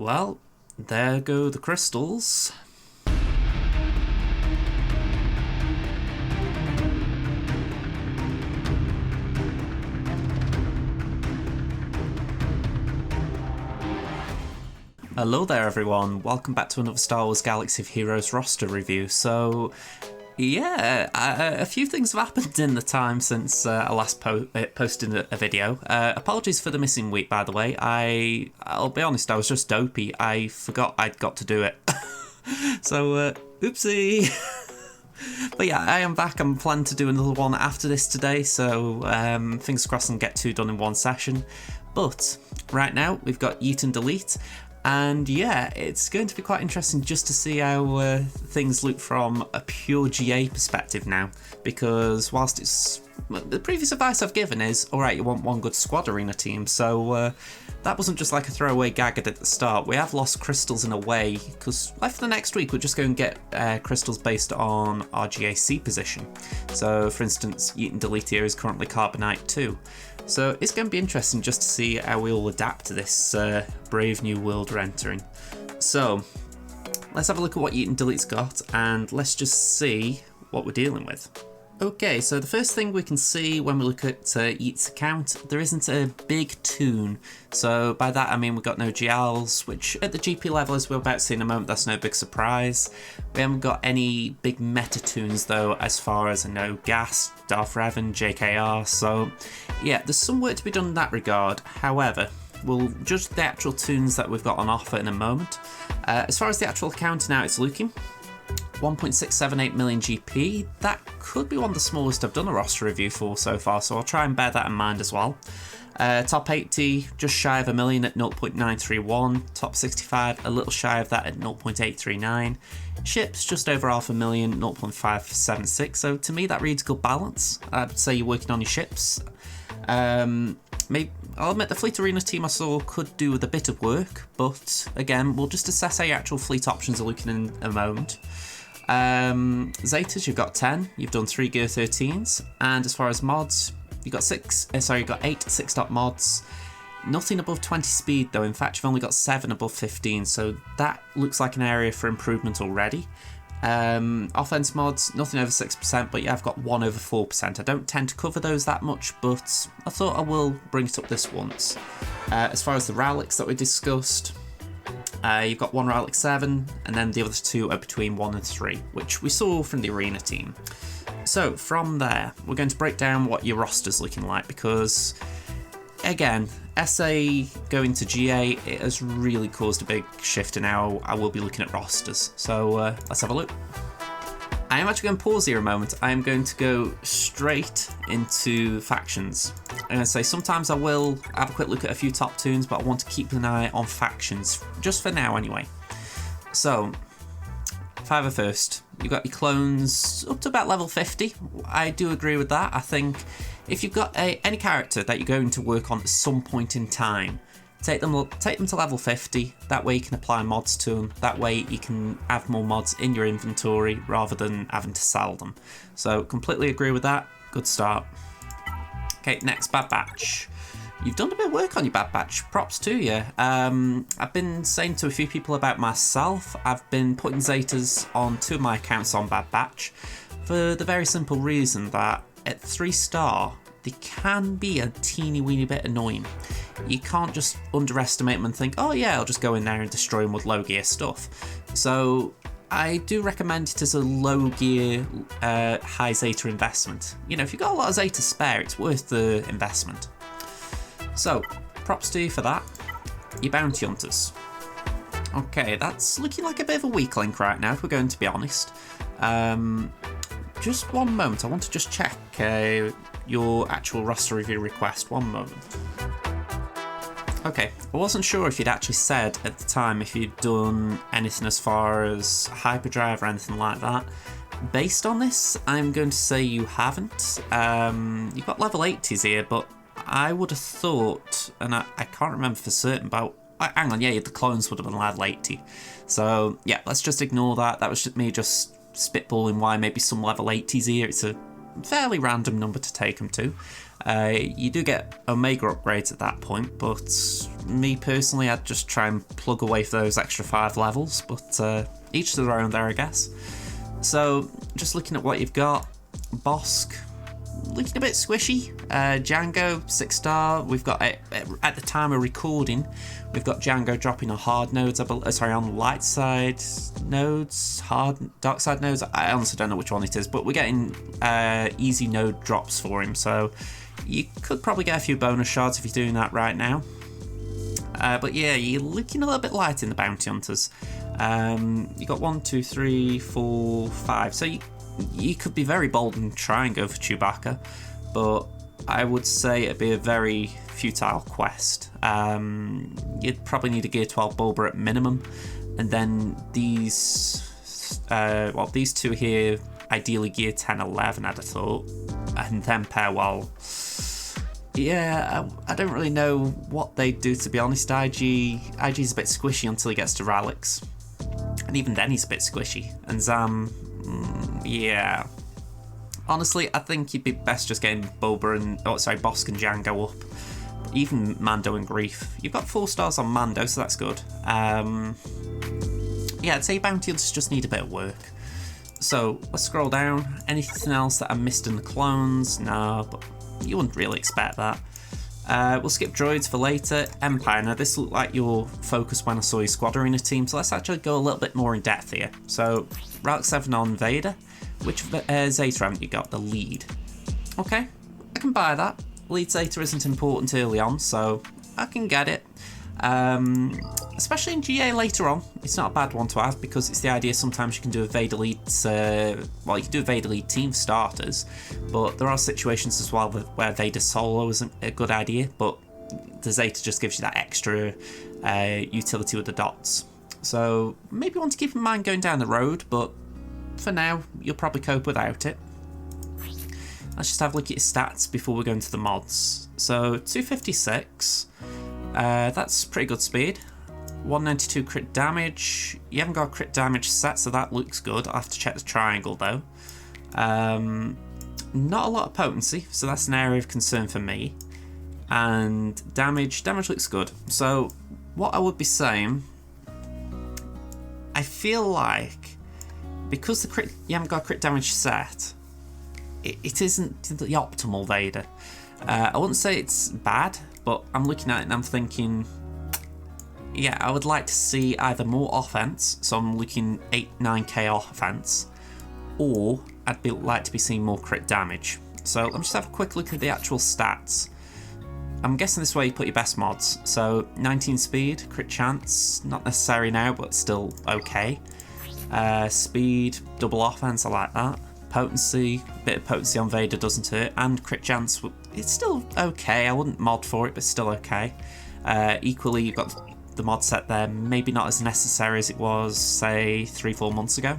Well, there go the crystals. Hello there everyone, welcome back to another Star Wars Galaxy of Heroes roster review. So, yeah, a few things have happened in the time since I last posted a video. Apologies for the missing week, by the way. I'll be honest, I was just dopey. I forgot I'd got to do it. So, oopsie. But yeah, I am back. I'm planning to do another one after this today, so fingers crossed and get two done in one session. But right now, we've got Yeet and Delete. And yeah, it's going to be quite interesting just to see how things look from a pure GA perspective now, because whilst it's the previous advice I've given is, alright, you want one good squad arena team, so that wasn't just like a throwaway gag at the start. We have lost crystals in a way, because like for the next week we're just going to get crystals based on our GAC position. So for instance, Yeet and Delete here is currently Carbonite 2. So it's going to be interesting just to see how we all adapt to this brave new world we're entering. So let's have a look at what Yeet and Delete's got, and let's just see what we're dealing with. Okay, so the first thing we can see when we look at Yeet's account, there isn't a big toon. So by that I mean we've got no GLs, which at the GP level, as we're about to see in a moment, that's no big surprise. We haven't got any big meta toons though, as far as I know, Gas, Darth Revan, JKR, so yeah, there's some work to be done in that regard. However, we'll judge the actual toons that we've got on offer in a moment. As far as the actual account now, it's looking 1.678 million GP. That could be one of the smallest I've done a roster review for so far, so I'll try and bear that in mind as well. Top 80, just shy of a million at 0.931. Top 65, a little shy of that at 0.839. Ships, just over half a million, 0.576. So to me, that reads good balance. I'd say you're working on your ships. Maybe I'll admit the fleet arena team I saw could do with a bit of work, but again, we'll just assess how your actual fleet options are looking in a moment. Zetas, you've got 10, you've done 3 Gear 13s, and as far as mods, you've got 8 6-dot mods. Nothing above 20 speed though, in fact you've only got 7 above 15, so that looks like an area for improvement already. Offense mods, nothing over 6%, but yeah, I've got 1 over 4%. I don't tend to cover those that much, but I thought I will bring it up this once. As far as the relics that we discussed, you've got 1 relic 7, and then the other 2 are between 1 and 3, which we saw from the arena team. So from there, we're going to break down what your roster's looking like, because again, SA going to GA, it has really caused a big shift in how I will be looking at rosters. So let's have a look. I am actually going to pause here a moment. I am going to go straight into factions. I'm going to say sometimes I will have a quick look at a few top toons, but I want to keep an eye on factions, just for now anyway. So, Fiver first. You've got your clones up to about level 50. I do agree with that. I think if you've got any character that you're going to work on at some point in time, take them to level 50. That way you can apply mods to them. That way you can have more mods in your inventory rather than having to sell them. So completely agree with that. Good start. Okay, next, Bad Batch. You've done a bit of work on your Bad Batch. Props to you. I've been saying to a few people about myself, I've been putting Zetas on 2 of my accounts on Bad Batch for the very simple reason that at 3-star, they can be a teeny weeny bit annoying. You can't just underestimate them and think, oh yeah, I'll just go in there and destroy them with low gear stuff. So I do recommend it as a low gear, high Zeta investment. You know, if you've got a lot of Zeta spare, it's worth the investment. So, props to you for that. Your bounty hunters. Okay, that's looking like a bit of a weak link right now, if we're going to be honest. Just one moment, I want to just check your actual roster review request. One moment. Okay, I wasn't sure if you'd actually said at the time if you'd done anything as far as hyperdrive or anything like that. Based on this, I'm going to say you haven't. You've got level 80s here, but I would have thought, and I can't remember for certain, but hang on, yeah, the clones would have been level 80. So yeah, let's just ignore that. That was just me just spitballing why maybe some level 80s here. It's a fairly random number to take them to. You do get Omega upgrades at that point, but me personally, I'd just try and plug away for those extra 5 levels, but each to their own there, I guess. So, just looking at what you've got, Bosk, looking a bit squishy. Django, 6-star. We've got, at the time of recording, we've got Django dropping on hard nodes, on light side nodes, dark side nodes. I honestly don't know which one it is, but we're getting easy node drops for him, so you could probably get a few bonus shards if you're doing that right now. But yeah, you're looking a little bit light in the bounty hunters. You got 1, 2, 3, 4, 5. So you could be very bold and try and go for Chewbacca, but I would say it'd be a very futile quest. You'd probably need a Gear 12 Bulba at minimum, and then these two here, ideally Gear 10, 11, I'd have thought, and then pair well. Yeah, I don't really know what they do, to be honest. IG's a bit squishy until he gets to Ralix, and even then he's a bit squishy. And Zam, yeah. Honestly, I think you'd be best just getting Bosk and Django up. But even Mando and Greef. You've got 4 stars on Mando, so that's good. Yeah, I'd say bounty hunters just need a bit of work. So, let's scroll down. Anything else that I missed in the clones? No, but you wouldn't really expect that. We'll skip droids for later. Empire. Now, this looked like your focus when I saw your squad arena team, so let's actually go a little bit more in depth here. So, Route 7 on Vader. Which Zeta haven't you got? The lead. Okay, I can buy that. Lead Zeta isn't important early on, so I can get it. Especially in GA later on, it's not a bad one to have, because it's the idea sometimes you can do a Vader lead, you can do a Vader lead team starters, but there are situations as well where Vader solo isn't a good idea, but the Zeta just gives you that extra utility with the dots. So maybe want to keep in mind going down the road, but for now, you'll probably cope without it. Let's just have a look at your stats before we go into the mods. So 256, that's pretty good speed. 192 crit damage. You haven't got a crit damage set, so that looks good. I'll have to check the triangle though. Not a lot of potency, so that's an area of concern for me. And damage looks good. So what I would be saying, I feel like because you haven't got a crit damage set, it isn't the optimal Vader. I wouldn't say it's bad, but I'm looking at it and I'm thinking, yeah, I would like to see either more offense, so I'm looking 8-9k offense, or I'd like to be seeing more crit damage. So let me just have a quick look at the actual stats. I'm guessing this way you put your best mods. So 19 speed, crit chance, not necessary now, but still okay. Speed, double offense, I like that. Potency, bit of potency on Vader doesn't hurt, and crit chance, it's still okay. I wouldn't mod for it, but still okay. Equally, you've got the mod set there, maybe not as necessary as it was, say, 3-4 months ago.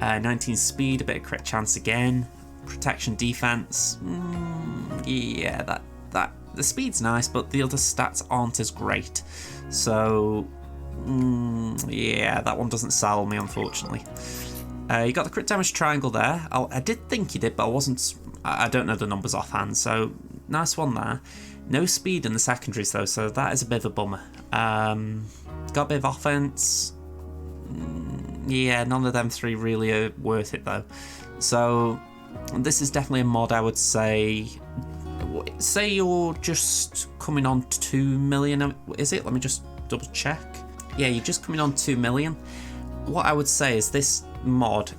19 speed, a bit of crit chance again. Protection, defense, yeah, the speed's nice, but the other stats aren't as great. So, yeah, that one doesn't sell me, unfortunately. You got the crit damage triangle there. I did think you did, but I don't know the numbers offhand, so nice one there. No speed in the secondaries though, so that is a bit of a bummer. Got a bit of offense. Yeah, none of them 3 really are worth it though. So this is definitely a mod I would say. Say you're just coming on 2 million, is it? Let me just double check. Yeah, you're just coming on 2 million. What I would say is this mod,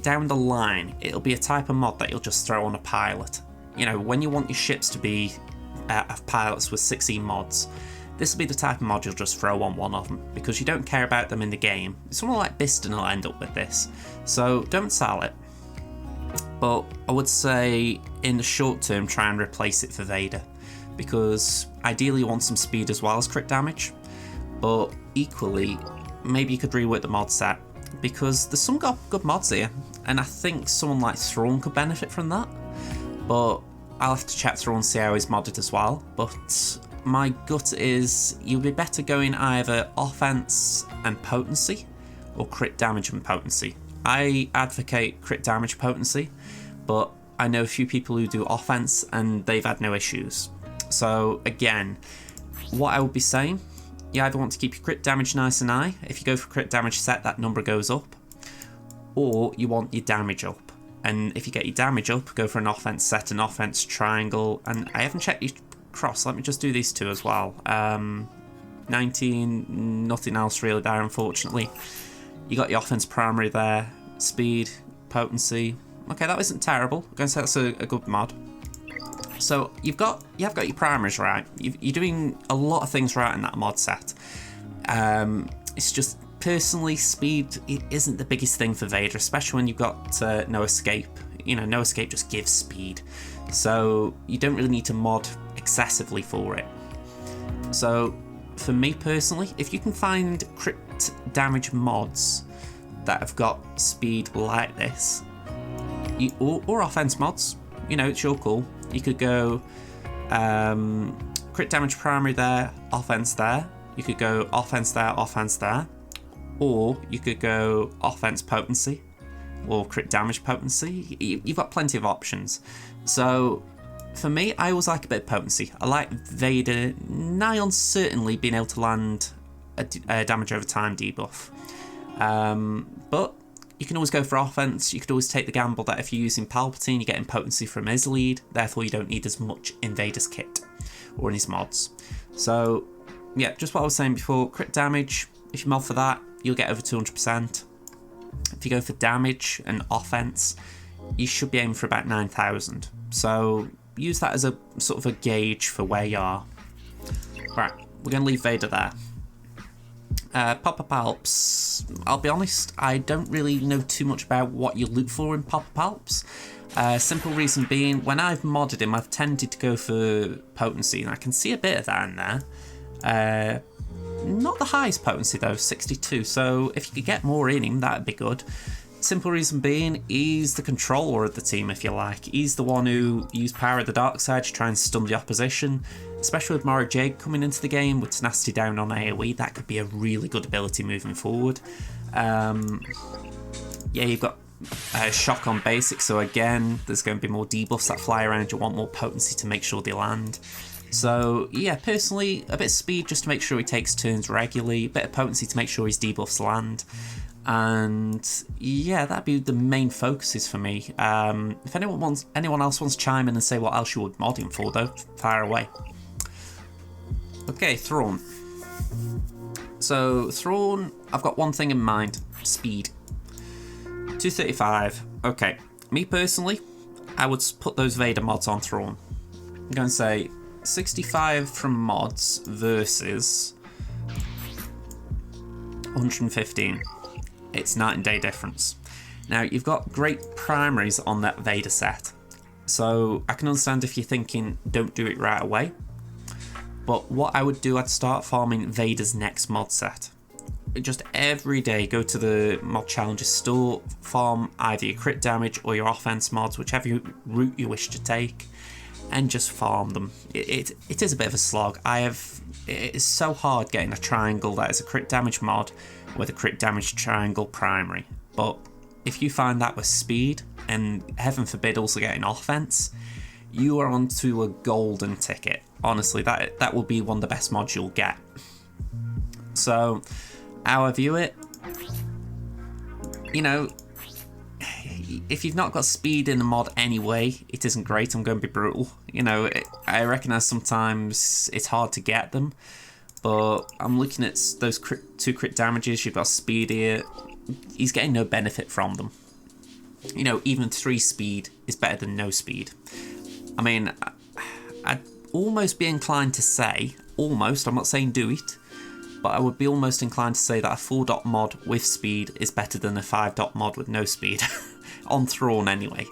down the line, it'll be a type of mod that you'll just throw on a pilot. You know, when you want your ships to be pilots with 16 mods, this will be the type of mod you'll just throw on one of them, because you don't care about them in the game. Someone like Biston will end up with this, so don't sell it. But I would say in the short term, try and replace it for Vader, because ideally you want some speed as well as crit damage, but equally maybe you could rework the mod set, because there's some good mods here, and I think someone like Thrawn could benefit from that. But I'll have to check Thrawn and see how he's modded as well. But my gut is you'll be better going either offense and potency, or crit damage and potency. I advocate crit damage potency, but I know a few people who do offense and they've had no issues. So again, what I would be saying, you either want to keep your crit damage nice and high. If you go for crit damage set, that number goes up. Or you want your damage up. And if you get your damage up, go for an offense set, an offense triangle. And I haven't checked your cross. Let me just do these two as well. 19, nothing else really there, unfortunately. You got your offense primary there. Speed, potency. Okay, that isn't terrible. I'm going to say that's a good mod. So you have got your primaries right. You're doing a lot of things right in that mod set. It's just personally, speed isn't the biggest thing for Vader, especially when you've got no escape. You know, no escape just gives speed, so you don't really need to mod excessively for it. So for me personally, if you can find crit damage mods that have got speed like this, or offense mods, you know, it's your call. You could go crit damage primary there, offense there. You could go offense there, or you could go offense potency or crit damage potency. You've got plenty of options. So for me, I always like a bit of potency. I like Vader nigh on certainly being able to land a damage over time debuff. But you can always go for offense. You could always take the gamble that if you're using Palpatine, you're getting potency from his lead, therefore you don't need as much in Vader's kit or in his mods. So yeah, just what I was saying before, crit damage, if you mod for that, you'll get over 200%. If you go for damage and offense, you should be aiming for about 9,000. So use that as a sort of a gauge for where you are. Right, we're going to leave Vader there. Pop-up Alps, I'll be honest, I don't really know too much about what you look for in Pop-up Alps. Simple reason being, when I've modded him, I've tended to go for potency, and I can see a bit of that in there. Not the highest potency though, 62, so if you could get more in him, that'd be good. Simple reason being, he's the controller of the team, if you like. He's the one who used Power of the Dark Side to try and stun the opposition, especially with Mara Jade coming into the game with Tenacity down on AoE. That could be a really good ability moving forward. Yeah, you've got Shock on basic, so again, there's going to be more debuffs that fly around. You want more potency to make sure they land. So yeah, personally, a bit of speed just to make sure he takes turns regularly, a bit of potency to make sure his debuffs land. And yeah, that'd be the main focuses for me. If anyone else wants to chime in and say what else you would mod him for, though, fire away. Okay, Thrawn. So Thrawn, I've got one thing in mind: speed. 235. Okay, me personally, I would put those Vader mods on Thrawn. I'm going to say 65 from mods versus 115. It's night and day difference. Now, you've got great primaries on that Vader set, so I can understand if you're thinking don't do it right away, but what I would do, I'd start farming Vader's next mod set. Just every day go to the mod challenges store, farm either your crit damage or your offense mods, whichever route you wish to take, and just farm them. It is a bit of a slog. It is so hard getting a triangle that is a crit damage mod with a crit damage triangle primary, but if you find that with speed, and heaven forbid also getting offense, you are onto a golden ticket. Honestly, that will be one of the best mods you'll get. So how I view it, you know, if you've not got speed in the mod anyway, it isn't great. I'm going to be brutal. You know, I recognise sometimes it's hard to get them, but I'm looking at those two crit damages. You've got speed here. He's getting no benefit from them. You know, even 3 speed is better than no speed. I mean, I'd almost be inclined to say, almost, I'm not saying do it, but I would be almost inclined to say that a 4-dot mod with speed is better than a 5-dot mod with no speed. On Thrawn anyway.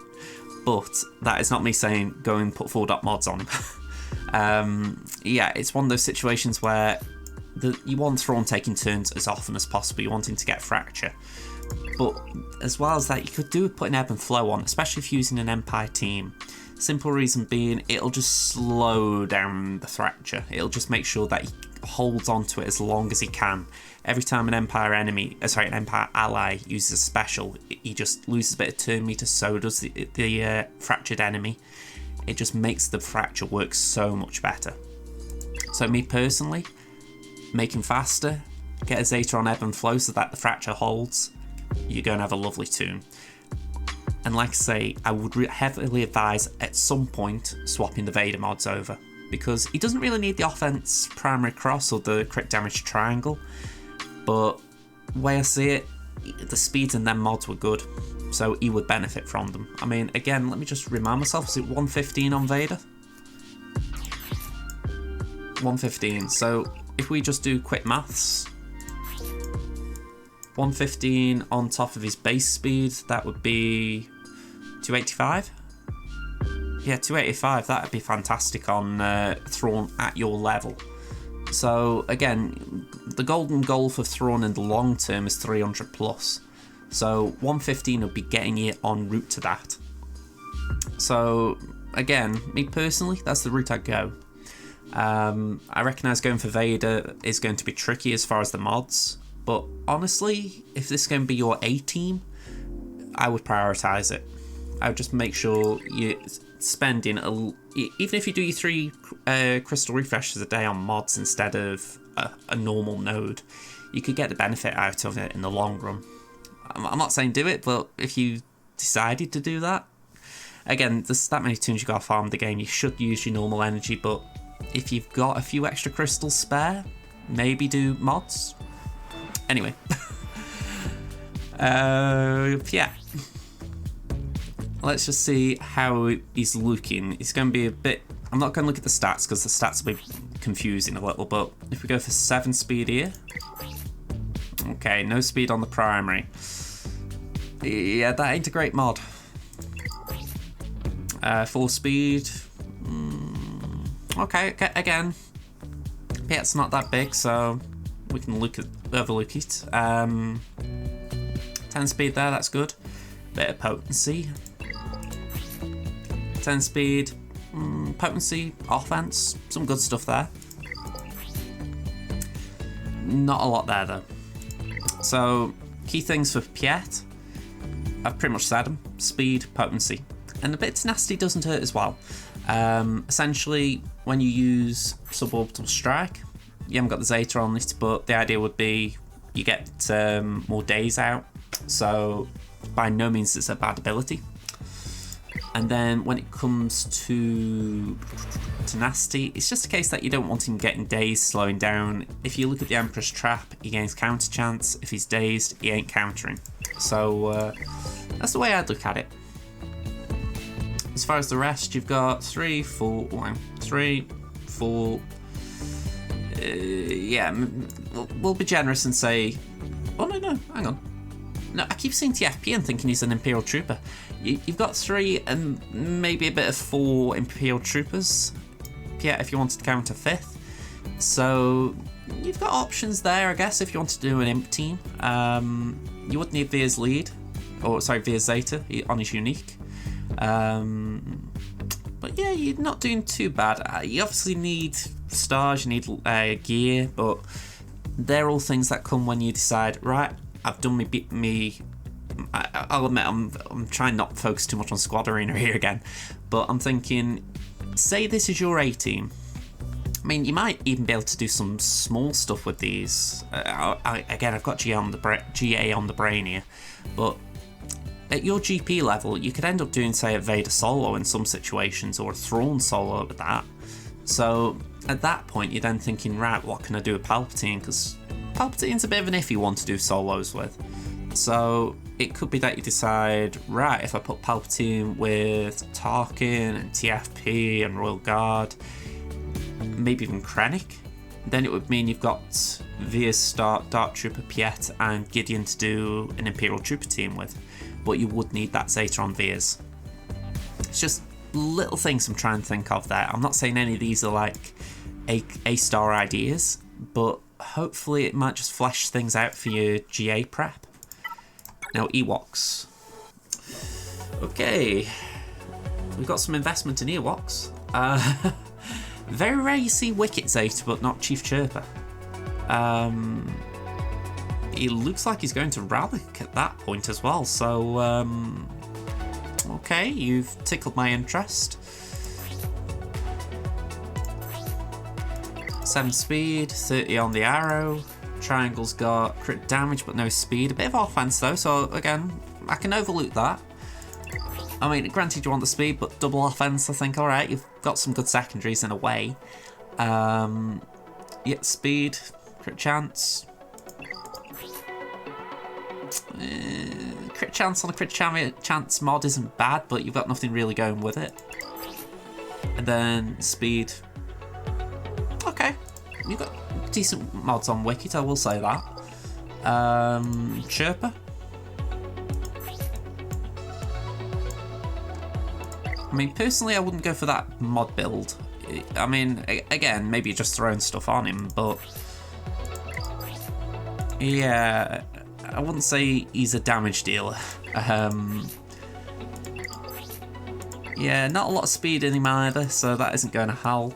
But that is not me saying go and put 4-dot mods on him. Yeah, it's one of those situations where you want Thrawn taking turns as often as possible. You want him to get fracture. But as well as that, you could do with putting ebb and flow on, especially if you're using an Empire team. Simple reason being, it'll just slow down the fracture. It'll just make sure that he holds onto it as long as he can. Every time an Empire ally uses a special, he just loses a bit of turn meter, so does the fractured enemy. It just makes the fracture work so much better. So me personally, make him faster, get a Zeta on ebb and flow so that the fracture holds, you're going to have a lovely tune. And like I say, I would heavily advise at some point swapping the Vader mods over, because he doesn't really need the offense primary cross or the crit damage triangle, but the way I see it, the speeds in them mods were good, so he would benefit from them. I mean, again, let me just remind myself, is it 115 on Vader? 115, so if we just do quick maths, 115 on top of his base speed, that would be 285? Yeah, 285, that'd be fantastic on Thrawn at your level. So again, the golden goal for Thrawn in the long term is 300 plus. So 115 would be getting you en route to that. So again, me personally, that's the route I'd go. I recognise going for Vader is going to be tricky as far as the mods, but honestly, if this is going to be your A team, I would prioritise it. I would just make sure you're spending, even if you do your 3 crystal refreshes a day on mods instead of a normal node, you could get the benefit out of it in the long run. I'm not saying do it, but if you decided to do that, again, there's that many tunes you got to farm the game, you should use your normal energy, but if you've got a few extra crystals spare, maybe do mods. Anyway. Yeah. Let's just see how he's looking. He's going to be a bit... I'm not going to look at the stats because the stats will be confusing a little, but if we go for 7 speed here... Okay, no speed on the primary. Yeah, that ain't a great mod. 4 speed... Okay, again. Yeah, it's not that big, so we can overlook it. 10 speed there, that's good. Bit of potency. 10 speed, potency, offense, some good stuff there. Not a lot there though. So, key things for Piet, I've pretty much said them. Speed, potency. And a bit of tenacity doesn't hurt as well. Essentially, when you use suborbital strike, you haven't got the Zeta on it, but the idea would be you get more days out. So, by no means it's a bad ability. And then when it comes to tenacity, it's just a case that you don't want him getting dazed, slowing down. If you look at the Emperor's Trap, he gains counter chance. If he's dazed, he ain't countering. So that's the way I'd look at it. As far as the rest, you've got 3, 4, 3, 4. Yeah, we'll be generous and say, oh no, hang on. No, I keep seeing TFP and thinking he's an Imperial Trooper. You've got 3 and maybe a bit of 4 Imperial Troopers. Yeah, if you wanted to count a 5th. So you've got options there, I guess, if you want to do an Imp team. You would need Veer's lead, or sorry, Veer's Zeta on his unique. But yeah, you're not doing too bad. You obviously need stars, you need gear, but they're all things that come when you decide, right, I've done me. I'll admit I'm trying not to focus too much on Squad Arena here again, but I'm thinking, say this is your A team. I mean, you might even be able to do some small stuff with these. Again, I've got GA on the brain here, but at your GP level, you could end up doing, say, a Vader solo in some situations, or a Thrawn solo with that. So at that point, you're then thinking, right, what can I do with Palpatine? Because Palpatine's a bit of an iffy one to do solos with. So it could be that you decide, right, if I put Palpatine with Tarkin and TFP and Royal Guard, maybe even Krennic, then it would mean you've got Veer's Dark Trooper Piet and Gideon to do an Imperial Trooper team with. But you would need that Zeta on Veers. It's just little things I'm trying to think of there. I'm not saying any of these are like A-star ideas, but hopefully it might just flesh things out for your GA prep. Now, Ewoks. Okay. We've got some investment in Ewoks. Very rare you see Wicket Zeta, but not Chief Chirper. He looks like he's going to Relic at that point as well, so okay, you've tickled my interest. 7 speed, 30 on the arrow. Triangle's got crit damage but no speed. A bit of offense though, so again, I can overlook that. I mean, granted you want the speed, but double offense, I think, alright, you've got some good secondaries in a way. Yeah, speed, crit chance. Crit chance on a crit chance mod isn't bad, but you've got nothing really going with it. And then speed. Okay, you've got decent mods on Wicket, I will say that. Chirper. I mean, personally, I wouldn't go for that mod build. I mean, again, maybe you're just throwing stuff on him, but yeah, I wouldn't say he's a damage dealer. Yeah, not a lot of speed in him either, so that isn't going to help.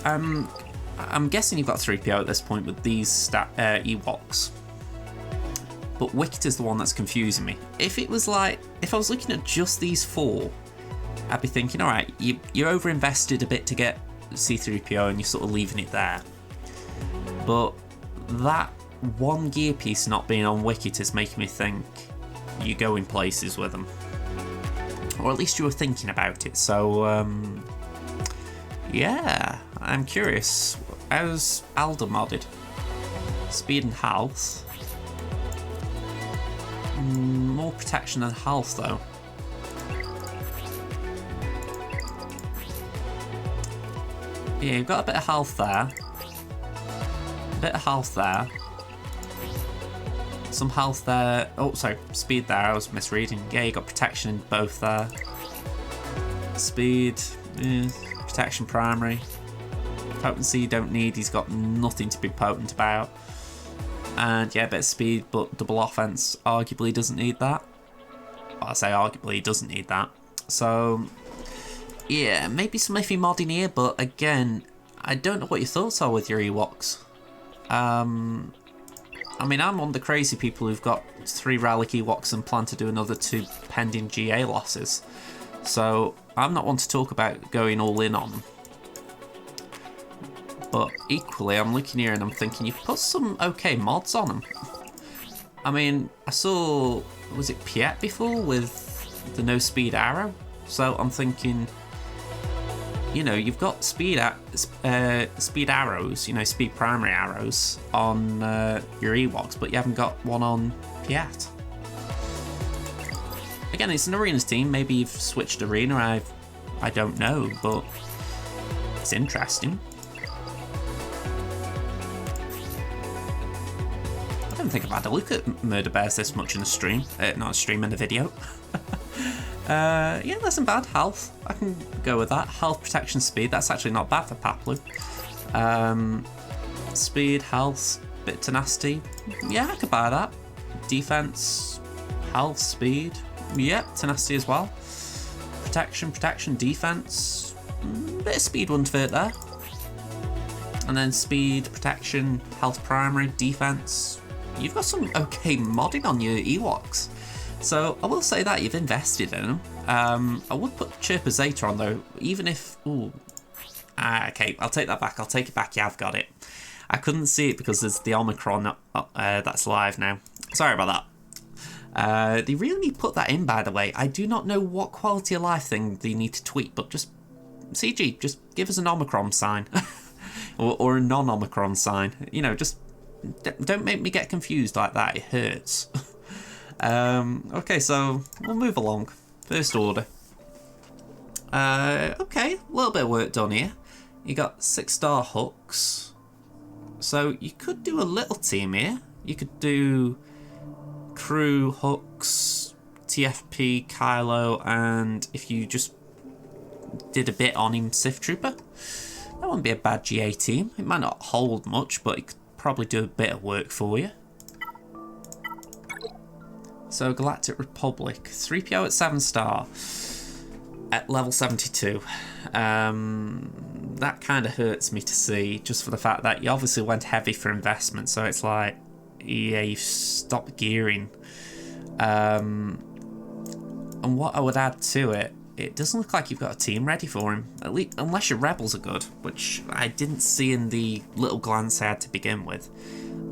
I'm guessing you've got 3PO at this point with these Ewoks. But Wicket is the one that's confusing me. If it was like, if I was looking at just these 4, I'd be thinking, alright, you're over-invested a bit to get C-3PO and you're sort of leaving it there. But that one gear piece not being on Wicket is making me think you're going places with them. Or at least you were thinking about it, so yeah, I'm curious. How's Alder modded? Speed and health. More protection than health though. Yeah, you've got a bit of health there. A bit of health there. Some health there. Oh, sorry, speed there. I was misreading. Yeah, you got protection in both there. Speed, protection primary. Potency you don't need. He's got nothing to be potent about. And yeah, a bit of speed, but double offense arguably doesn't need that. Well, I say arguably he doesn't need that. So yeah, maybe some iffy modding here, but again, I don't know what your thoughts are with your Ewoks. I mean, I'm one of the crazy people who've got 3 Relic Ewoks and plan to do another 2 pending GA losses. So I'm not one to talk about going all in on them. But equally, I'm looking here and I'm thinking, you've put some okay mods on them. I mean, I saw, was it Piet before with the no speed arrow? So I'm thinking, you know, you've got speed arrows, you know, speed primary arrows on your Ewoks, but you haven't got one on Piet. Again, it's an arenas team. Maybe you've switched arena. I don't know, but it's interesting. I don't think I've had a look at Murder Bears this much in a stream. Not a stream, in a video. Yeah, that's not bad. Health, I can go with that. Health, protection, speed, that's actually not bad for Paplu. Speed, health, bit of tenacity. Yeah, I could buy that. Defense, health, speed. Yep, tenacity as well. Protection, defense. Bit of speed wouldn't fit there. And then speed, protection, health primary, defense. You've got some okay modding on your Ewoks. So I will say that you've invested in them. I would put Chirper Zeta on though, even if... Ooh. Okay, I'll take that back. I'll take it back. Yeah, I've got it. I couldn't see it because there's the Omicron that's live now. Sorry about that. They really need to put that in, by the way. I do not know what quality of life thing they need to tweak, but just... CG, just give us an Omicron sign. or a non-Omicron sign. You know, just... Don't make me get confused like that. It hurts. Okay, so we'll move along. First order. Okay, a little bit of work done here. You got 6-star hooks. So you could do a little team here. You could do crew, hooks, TFP, Kylo, and if you just did a bit on him, Sith Trooper. That wouldn't be a bad GA team. It might not hold much, but it could probably do a bit of work for you. So Galactic Republic, 3PO at 7-star at level 72. that kind of hurts me to see, just for the fact that you obviously went heavy for investment, so it's like, yeah, you've stopped gearing. And what I would add to it, it doesn't look like you've got a team ready for him, at least unless your rebels are good, which I didn't see in the little glance I had to begin with.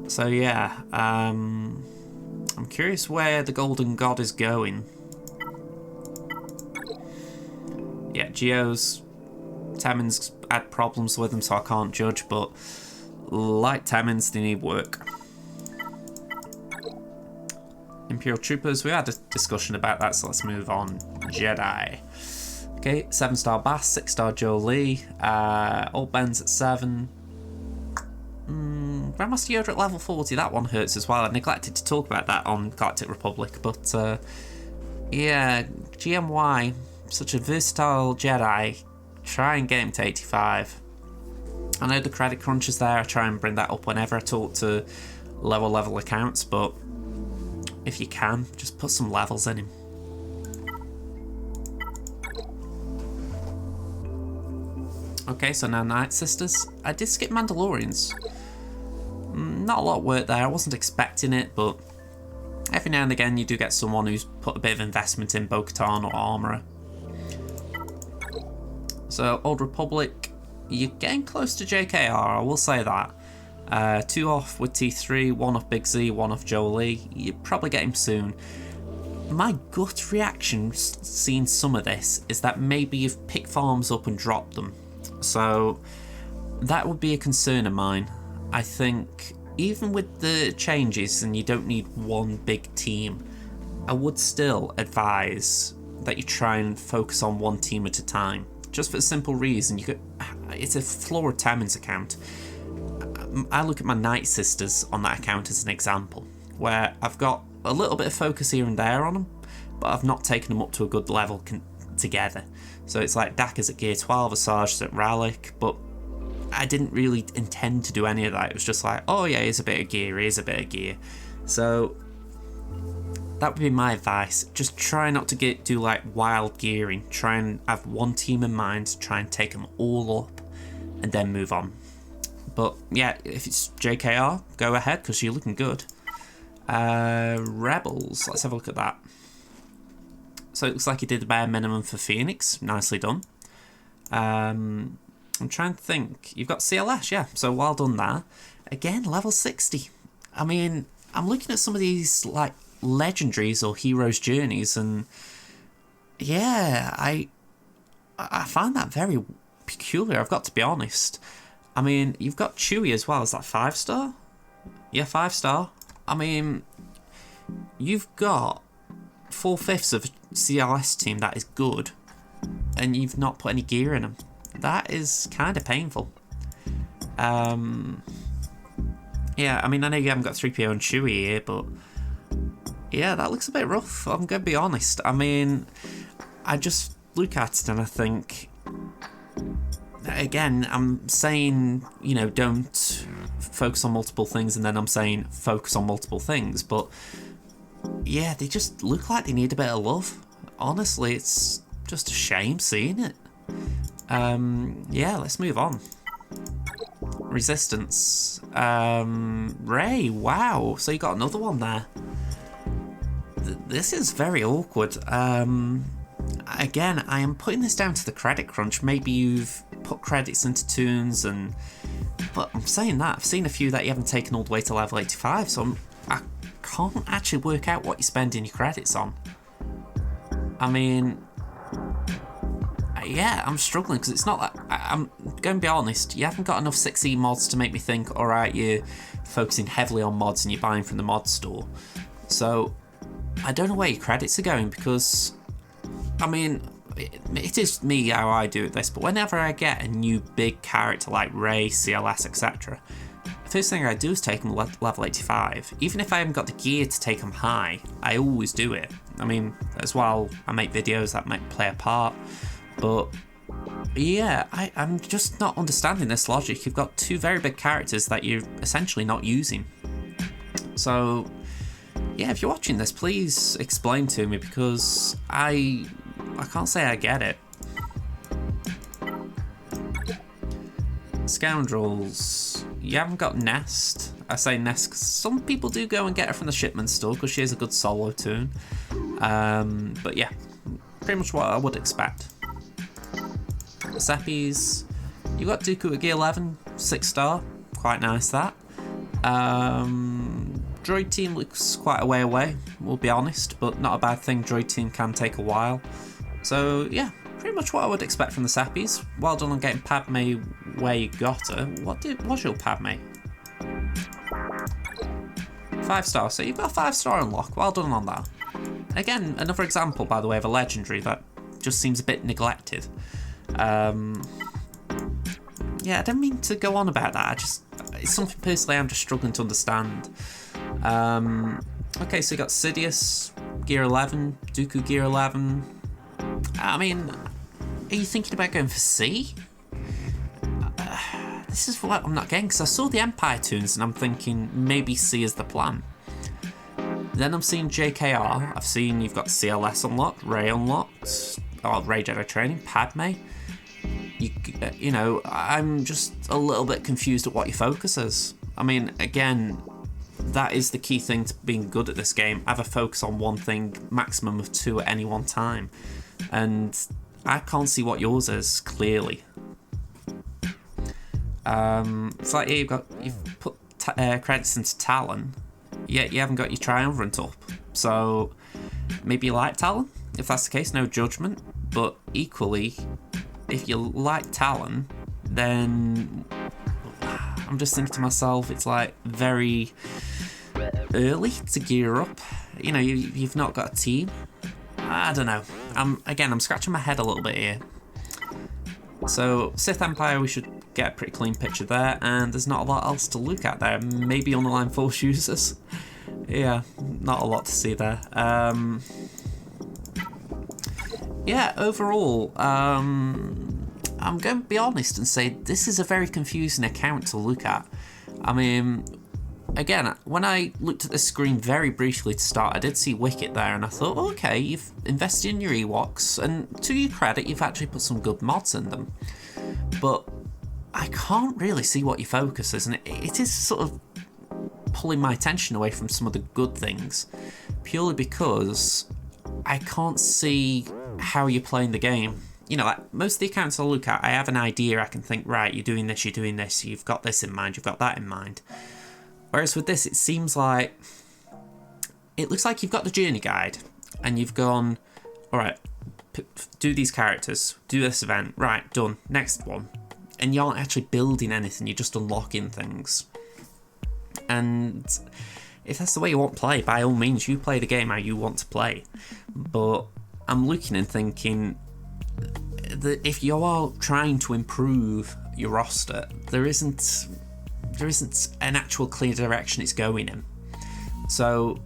So yeah, I'm curious where the Golden God is going. Yeah, Geo's Temmin's had problems with them, so I can't judge, but like Temmin's, they need work. Imperial Troopers, we had a discussion about that, so let's move on. Jedi. Okay, 7-star Bass, 6-star Jolie, Old Ben's at 7. Grandmaster Yoda at level 40, that one hurts as well. I neglected to talk about that on Galactic Republic, but yeah, GMY, such a versatile Jedi, try and get him to 85. I know the credit crunch is there, I try and bring that up whenever I talk to level accounts, but if you can, just put some levels in him. Okay, so now Night Sisters. I did skip Mandalorians. Not a lot of work there, I wasn't expecting it, but every now and again you do get someone who's put a bit of investment in Bo-Katan or Armourer. So, Old Republic, you're getting close to JKR, I will say that. 2 off with T3, 1 off Big Z, 1 off Jolie. You probably get him soon. My gut reaction seeing some of this is that maybe you've picked farms up and dropped them. So that would be a concern of mine. I think even with the changes and you don't need one big team, I would still advise that you try and focus on one team at a time. Just for the simple reason, it's a Flora Temmin's account. I look at my Night Sisters on that account as an example, where I've got a little bit of focus here and there on them, but I've not taken them up to a good level together. So it's like Daka's at gear 12, Asajj's at Relic, but I didn't really intend to do any of that. It was just like, oh yeah, here's a bit of gear, here's a bit of gear. So that would be my advice. Just try not to do like wild gearing. Try and have one team in mind, try and take them all up, and then move on. But yeah, if it's JKR, go ahead, because you're looking good. Rebels, let's have a look at that. So it looks like you did the bare minimum for Phoenix. Nicely done. I'm trying to think. You've got CLS, yeah, so well done there. Again, level 60. I mean, I'm looking at some of these like legendaries or heroes' journeys, and yeah, I find that very peculiar, I've got to be honest. I mean, you've got Chewie as well. Is that 5-star? Yeah, 5-star. I mean, you've got 4/5 of a CLS team that is good, and you've not put any gear in them. That is kind of painful. Yeah, I mean, I know you haven't got 3PO and Chewie here, but yeah, that looks a bit rough. I'm going to be honest. I mean, I just look at it and I think, again, I'm saying, you know, don't focus on multiple things, and then I'm saying focus on multiple things, but yeah, they just look like they need a bit of love. Honestly, it's just a shame seeing it. Yeah, let's move on. Resistance. Rey, wow, so you got another one there. This is very awkward. Again, I am putting this down to the credit crunch. Maybe you've put credits into tunes, but I'm saying that I've seen a few that you haven't taken all the way to level 85, so I can't actually work out what you're spending your credits on. I mean, yeah, I'm struggling because it's not that. I'm going to be honest, you haven't got enough 6E mods to make me think, alright, you're focusing heavily on mods and you're buying from the mod store. So I don't know where your credits are going, because I mean, it is me how I do this, but whenever I get a new big character like Rey, CLS, etc., the first thing I do is take them level 85. Even if I haven't got the gear to take them high, I always do it. I mean, as well, I make videos that might play a part, but yeah, I'm just not understanding this logic. You've got two very big characters that you're essentially not using. So yeah, if you're watching this, please explain to me, because I can't say I get it. Scoundrels. You haven't got Nest. I say Nest because some people do go and get her from the shipment store because she is a good solo tune. But yeah, pretty much what I would expect. The Seppies. You got Dooku at Gear 11, 6-star. Quite nice that. Droid team looks quite a way away, we'll be honest, but not a bad thing. Droid team can take a while. So yeah, pretty much what I would expect from the Seppies. Well done on getting Padme where you got her. What was your Padme? 5-star, so you've got a 5-star unlock. Well done on that. Again, another example, by the way, of a legendary that just seems a bit neglected. Yeah, I don't mean to go on about that. It's something personally I'm just struggling to understand. Okay, so you got Sidious, Gear 11, Dooku Gear 11. I mean, are you thinking about going for C? This is what I'm not getting, because I saw the Empire tunes and I'm thinking maybe C is the plan. Then I'm seeing JKR. I've seen you've got CLS unlocked, Rey unlocked, Rey Jedi Training, Padme. You know, I'm just a little bit confused at what your focus is. I mean, again, that is the key thing to being good at this game. Have a focus on one thing, maximum of 2 at any one time. And I can't see what yours is, clearly. It's like you've put credits into Talon, yet you haven't got your Triumvirate up. So maybe you like Talon? If that's the case, no judgment. But equally, if you like Talon, then I'm just thinking to myself, it's like very early to gear up. You know, you've not got a team. I don't know. I'm scratching my head a little bit here. So Sith Empire, we should get a pretty clean picture there, and there's not a lot else to look at there. Maybe underline Force users. Yeah, not a lot to see there. Yeah, overall, I'm going to be honest and say this is a very confusing account to look at. I mean, again, when I looked at the screen very briefly to start, I did see Wicket there, and I thought, okay, you've invested in your Ewoks, and to your credit, you've actually put some good mods in them. But I can't really see what your focus is, and it is sort of pulling my attention away from some of the good things, purely because I can't see how you're playing the game. You know, like most of the accounts I look at, I have an idea. I can think, right, you're doing this, you've got this in mind, you've got that in mind. Whereas with this, it seems like it looks like you've got the journey guide and you've gone, all right, do these characters, do this event, right, done, next one. And you aren't actually building anything, you're just unlocking things. And if that's the way you want to play, by all means, you play the game how you want to play. But I'm looking and thinking that if you are trying to improve your roster, there isn't an actual clear direction it's going in. So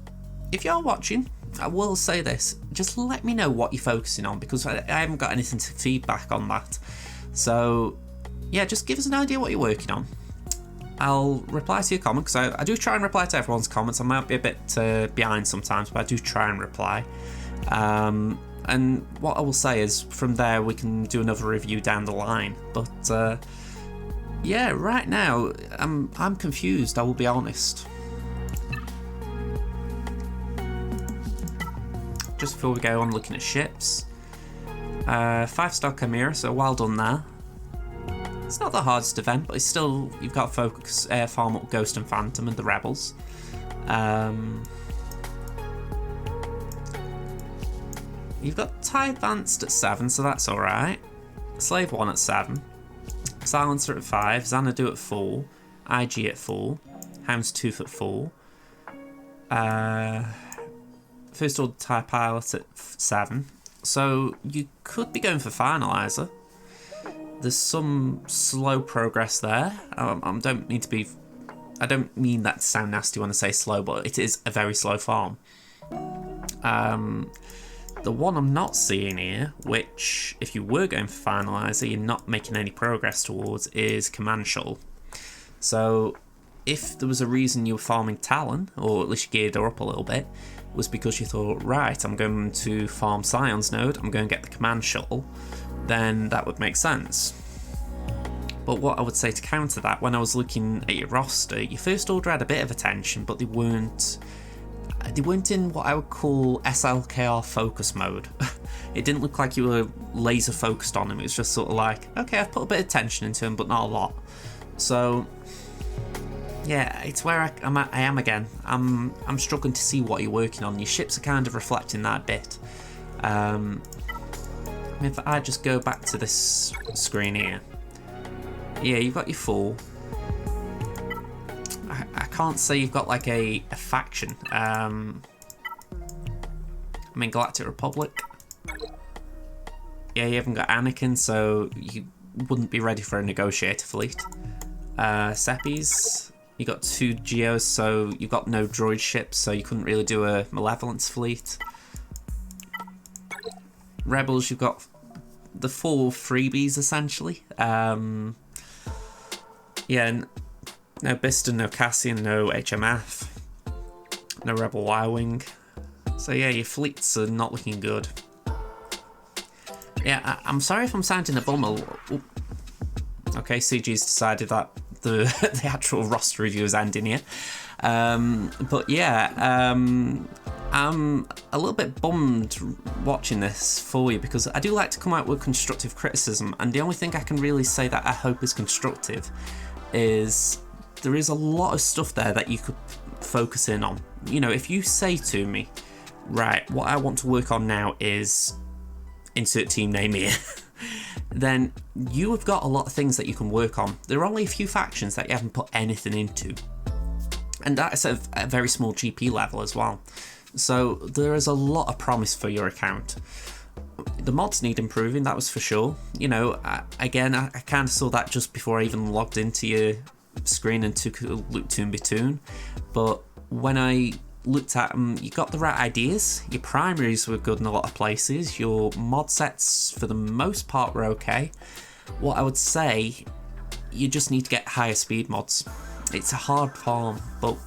if you're watching, I will say this, just let me know what you're focusing on, because I haven't got anything to feedback on that. So yeah, just give us an idea what you're working on. I'll reply to your comment, because I do try and reply to everyone's comments. I might be a bit behind sometimes, but I do try and reply. And what I will say is, from there we can do another review down the line. But yeah, right now I'm confused, I will be honest. Just before we go on looking at ships, 5-star Chimera, so well done there. It's not the hardest event, but it's still, you've got to focus, farm up Ghost and Phantom and the Rebels. You've got TIE Advanced at 7, so that's alright. Slave 1 at 7. Silencer at 5. Xanadu at 4. IG at 4. Houndstooth at 4. First Order TIE Pilot at 7. So you could be going for Finalizer. There's some slow progress there. I don't mean that to sound nasty when I say slow, but it is a very slow farm. The one I'm not seeing here, which if you were going for Finalizer, you're not making any progress towards, is Command Shuttle. So if there was a reason you were farming Talon, or at least you geared her up a little bit, was because you thought, right, I'm going to farm Scion's node, I'm going to get the Command Shuttle, then that would make sense. But what I would say to counter that, when I was looking at your roster, your first order had a bit of attention, but they weren't in what I would call SLKR focus mode. It didn't look like you were laser focused on them. It was just sort of like, okay, I've put a bit of attention into them, but not a lot. So yeah, it's where I am again. I'm struggling to see what you're working on. Your ships are kind of reflecting that a bit. If I just go back to this screen here, yeah, you've got your full. I can't say you've got like a faction. I mean, Galactic Republic. Yeah, you haven't got Anakin, so you wouldn't be ready for a negotiator fleet. Seppies, you got 2 Geos, so you've got no droid ships, so you couldn't really do a Malevolence fleet. Rebels, you've got the 4 freebies essentially. Yeah, no Biston, no Cassian, no HMF, no Rebel Y-Wing. So yeah, your fleets are not looking good. Yeah, I'm sorry if I'm sounding a bum. Okay, CG's decided that the actual roster review is ending here. But yeah, I'm a little bit bummed watching this for you, because I do like to come out with constructive criticism, and the only thing I can really say that I hope is constructive is there is a lot of stuff there that you could focus in on. You know, if you say to me, right, what I want to work on now is insert team name here, then you have got a lot of things that you can work on. There are only a few factions that you haven't put anything into, and that's at a very small GP level as well. So there is a lot of promise for your account. The mods need improving, that was for sure. You know, I kind of saw that just before I even logged into your screen and took a look to Batoon. But when I looked at them, you got the right ideas. Your primaries were good in a lot of places. Your mod sets, for the most part, were okay. What I would say, you just need to get higher speed mods. It's a hard farm, but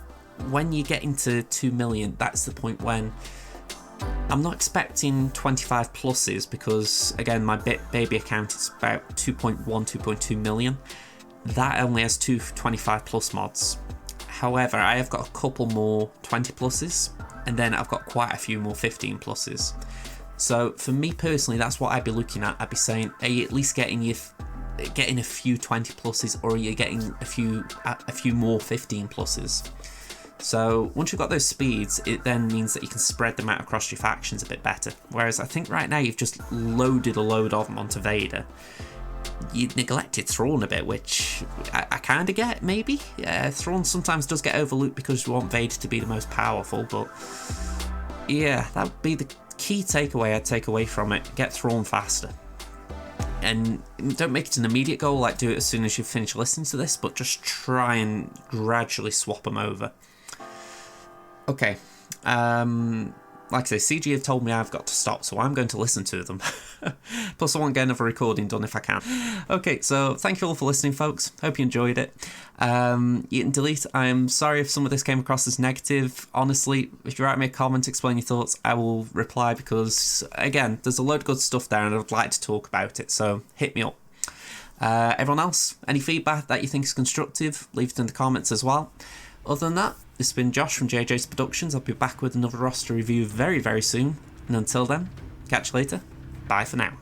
when you get into 2 million, that's the point when I'm not expecting 25 pluses, because again, my baby account is about 2.1, 2.2 million. That only has 2 25 plus mods. However, I have got a couple more 20 pluses, and then I've got quite a few more 15 pluses. So for me personally, that's what I'd be looking at. I'd be saying, are you at least getting a few 20 pluses, or are you getting a few more 15 pluses? So once you've got those speeds, it then means that you can spread them out across your factions a bit better. Whereas I think right now you've just loaded a load of them onto Vader. You neglected Thrawn a bit, which I kind of get, maybe. Thrawn sometimes does get overlooked because you want Vader to be the most powerful, but yeah, that would be the key takeaway I'd take away from it. Get Thrawn faster. And don't make it an immediate goal, like do it as soon as you finish listening to this, but just try and gradually swap them over. Okay, like I say, CG have told me I've got to stop, so I'm going to listen to them. Plus I want to get another recording done if I can. Okay, so thank you all for listening, folks. Hope you enjoyed it. Yeet and delete, I'm sorry if some of this came across as negative. Honestly, if you write me a comment, explain your thoughts, I will reply, because, again, there's a load of good stuff there and I'd like to talk about it, so hit me up. Everyone else, any feedback that you think is constructive, leave it in the comments as well. Other than that, this has been Josh from JJ's Productions. I'll be back with another roster review very, very soon. And until then, catch you later. Bye for now.